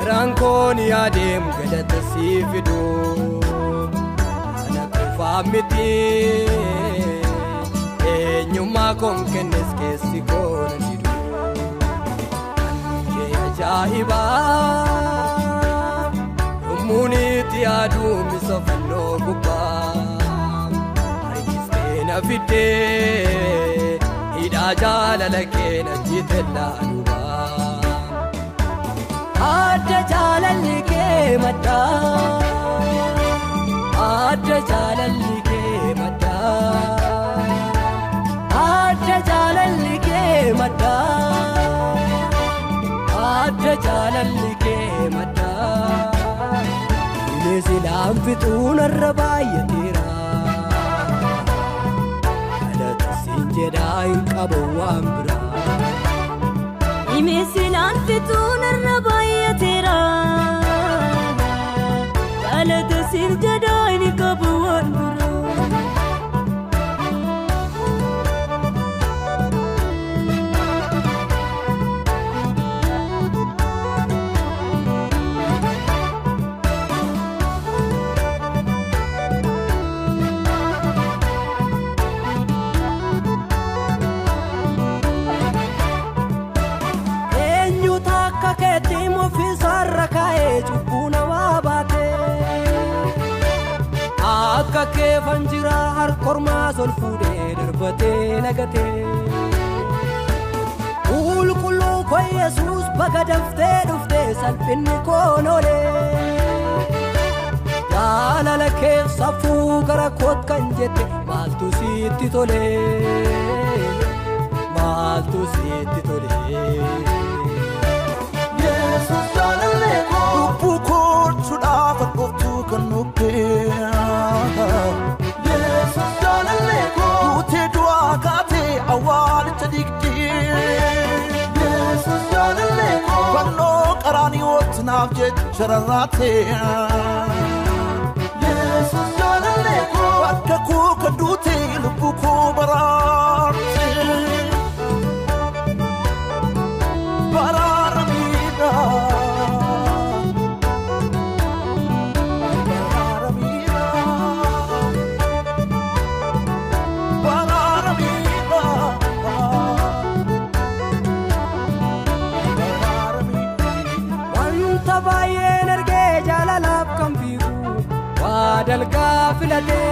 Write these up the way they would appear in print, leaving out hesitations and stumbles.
Rankoni adem gadata sifido ana kufamiti enyuma konkenes kesikona didu anke ajaiba umuniti adu misofano kupa aikistena fide idajala lakena jitella aduba Adda jaalalli kee maddaa Adda jaalalli kee maddaa Adda jaalalli kee maddaa Adda jaalalli kee maddaa Bineensi laanfixuun irra baay'ateera Galata siin jedhaa hin qabu waan biraa Imesilan fituna baay'ateera Galata siin jedhaa hin qabu waan biraa Akka kee fanjira har kormaa sol fuudhee darbatee lagatee Qulqulluu koo Yesuus baga daftee dhuftee salphinni koon oolee Jaalala keef safuu gara koot kan jette maaltu sitti tolee Maaltu sitti tolee Yesuus jaalallee koo lubbuu koochuudhaaf akkootuu kan nubbee Yesuus jaalallee koo duutee du'aa kaatee awwaalicha digdee Yesuus jaalallee koo fannoo qaraaniyooti naaf jecha rarraatee Yesuus jaalallee koo bakka koo kan duutee lubbuu koo baraartee Dalga filate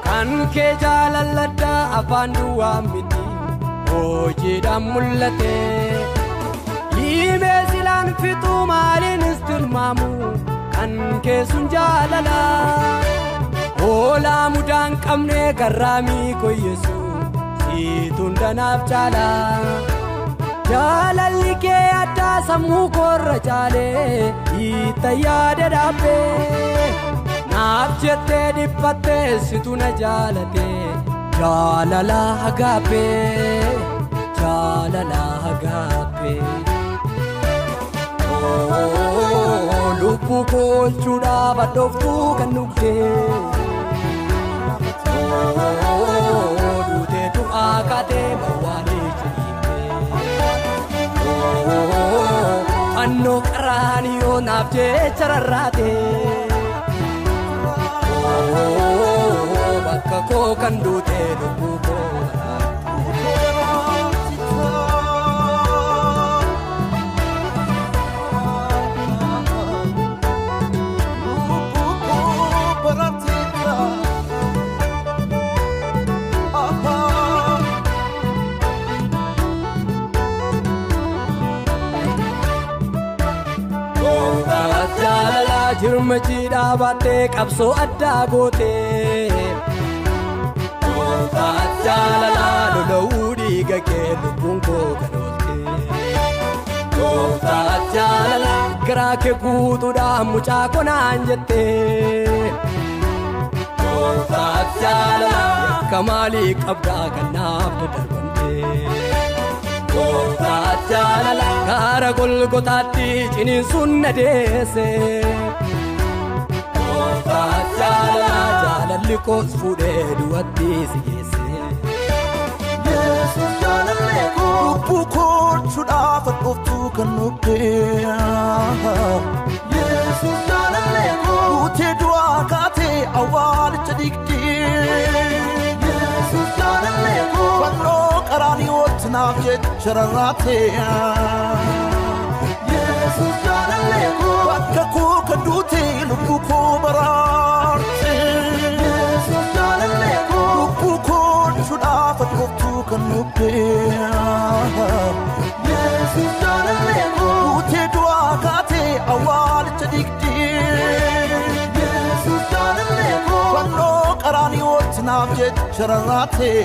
kan ke jaalalladda afaan duwwaa miti hojiidhaan mul'ate Himee silaan fixuu maaliin istilmaamu kan keessun jaalala Hoolaa mudaan qabne garraamii koyyeessu siituun danaaf jaala Jaalalli kee addaa sammuu koorra jaalee itta yaada dhaabbee Naaf jettee dhiphattee situ na jaalatee jaalala hagaabbee jaalala hagaabbee Lubbuu koolchuudhaaf addooftuu kan dhugdee Duutee du'aa kaatee mawwaalee jiriibbee Annoo qaraaniyoo naaf jecha rarraatee Bakka koo kan duutee lubbuu koo Jirma jiidhaa baattee qabsoo addaa gootee Gootaa jaalalaa lola'uu dhiiga kee lubbuun koo kan ooltee Gootaa jaalalaa garaa kee guutuudhaan mucaa konaan jettee Gootaaf jaalala Kamaalii qabdaa kanaaf darbante Gootaaf jaalala Kaara Golgotaatti ciniinsuun na deesse Gootaaf jaalala Jaalalli koos fuudhee du'atti si geesse Yesus jaalallee koo lubbuu koolchuudhaaf dhuftuu kan nubbee Yesus jaalallee koo duutee du'aa kaatee awwaalicha dhiigdee Yesus jaalallee koo fannoo qaraaniyooti naaf jecha rarraatee Yesus jaalallee koo bakka koo kan duutee lubbuu koo baraarte Yesus jaalallee koo lubbuu koolchuudhaaf dhuftuu kan nubbee Yesus jaalallee koo duutee du'aa kaatee awwaalicha dhiigdee Yesus jaalallee koo fannoo qaraaniyooti naaf jecha rarraatee